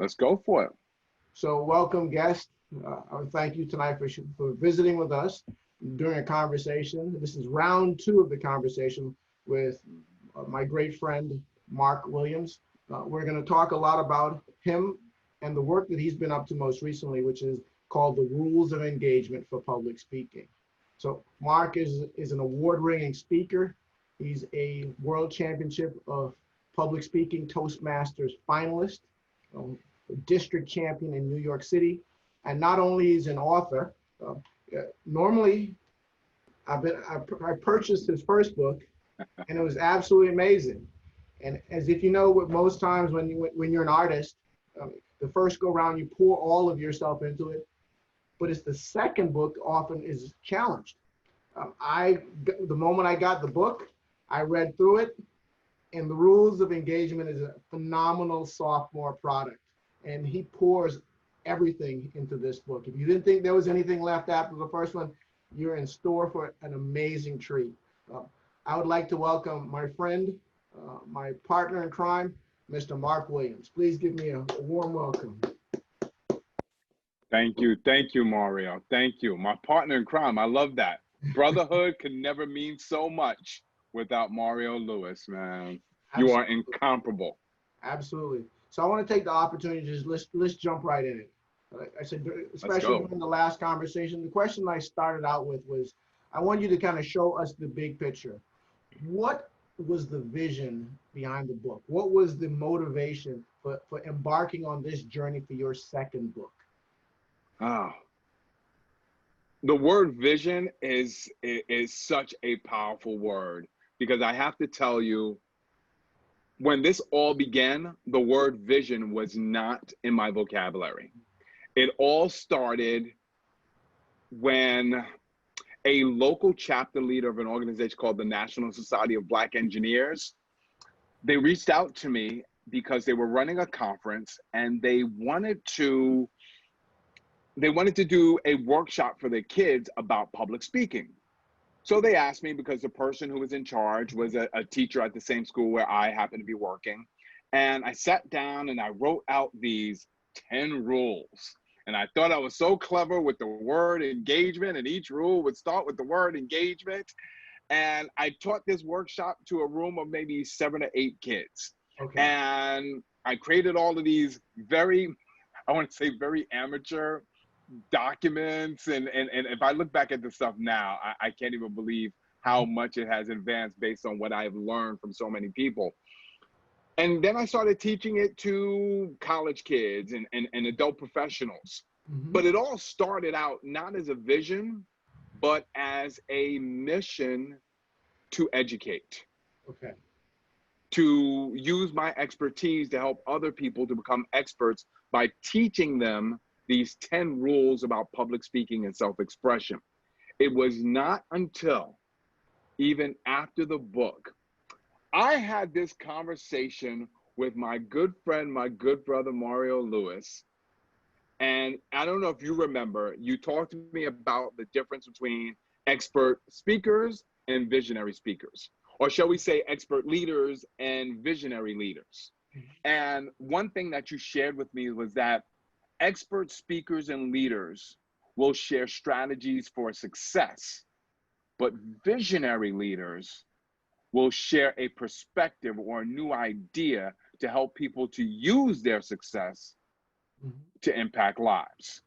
Let's go for it. So welcome guest. I thank you tonight for visiting with us during a conversation. This is round two of the conversation with my great friend, Mark Williams. We're going to talk a lot about him and the work that he's been up to most recently, which is called the Rules of Engagement for Public Speaking. So Mark is an award-winning speaker. He's a World Championship of Public Speaking Toastmasters finalist, district champion in New York City. And not only is an author, normally I purchased his first book and it was absolutely amazing. And as if you know, what most times when you're an artist, the first go round, you pour all of yourself into it, but it's the second book often is challenged. The moment I got the book, I read through it, and the Rules of Engagement is a phenomenal sophomore product. And he pours everything into this book. If you didn't think there was anything left after the first one, you're in store for an amazing treat. I would like to welcome my friend, my partner in crime, Mr. Mark Williams. Please give me a warm welcome. Thank you, Mario. Thank you. My partner in crime, I love that. Brotherhood could never mean so much without Mario Lewis, man. You are incomparable. Absolutely. So I want to take the opportunity to just let's jump right in it. I said, especially during the last conversation, the question I started out with was, I want you to kind of show us the big picture. What was the vision behind the book? What was the motivation for embarking on this journey for your second book? The word vision is such a powerful word, because I have to tell you, when this all began, the word vision was not in my vocabulary. It all started when a local chapter leader of an organization called the National Society of Black Engineers, they reached out to me because they were running a conference and they wanted to do a workshop for their kids about public speaking. So they asked me, because the person who was in charge was a teacher at the same school where I happened to be working. And I sat down and I wrote out these 10 rules. And I thought I was so clever with the word engagement, and each rule would start with the word engagement. And I taught this workshop to a room of maybe 7 or 8 kids. Okay. And I created all of these very amateur documents. And if I look back at the stuff now, I can't even believe how much it has advanced based on what I've learned from so many people. And then I started teaching it to college kids and adult professionals. Mm-hmm. But it all started out not as a vision, but as a mission to educate. Okay. To use my expertise to help other people to become experts by teaching them these 10 rules about public speaking and self-expression. It was not until even after the book, I had this conversation with my good friend, my good brother, Mario Lewis. And I don't know if you remember, you talked to me about the difference between expert speakers and visionary speakers, or shall we say expert leaders and visionary leaders. And one thing that you shared with me was that expert speakers and leaders will share strategies for success, but visionary leaders will share a perspective or a new idea to help people to use their success to impact lives.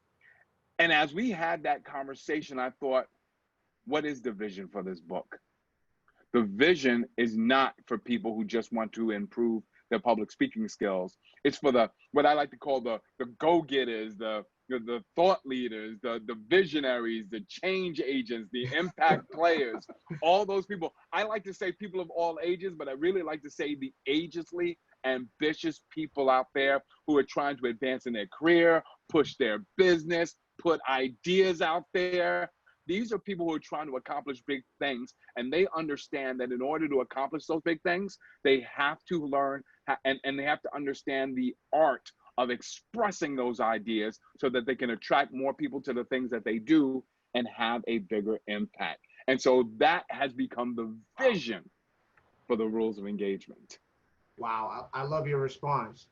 And as we had that conversation, I thought, what is the vision for this book? The vision is not for people who just want to improve their public speaking skills. It's for what I like to call the go-getters, the thought leaders, the visionaries, the change agents, the impact players, all those people. I like to say people of all ages, but I really like to say the agelessly ambitious people out there who are trying to advance in their career, push their business, put ideas out there. These are people who are trying to accomplish big things, and they understand that in order to accomplish those big things, they have to learn and they have to understand the art of expressing those ideas so that they can attract more people to the things that they do and have a bigger impact. And so that has become the vision for the Rules of Engagement. Wow, I love your response.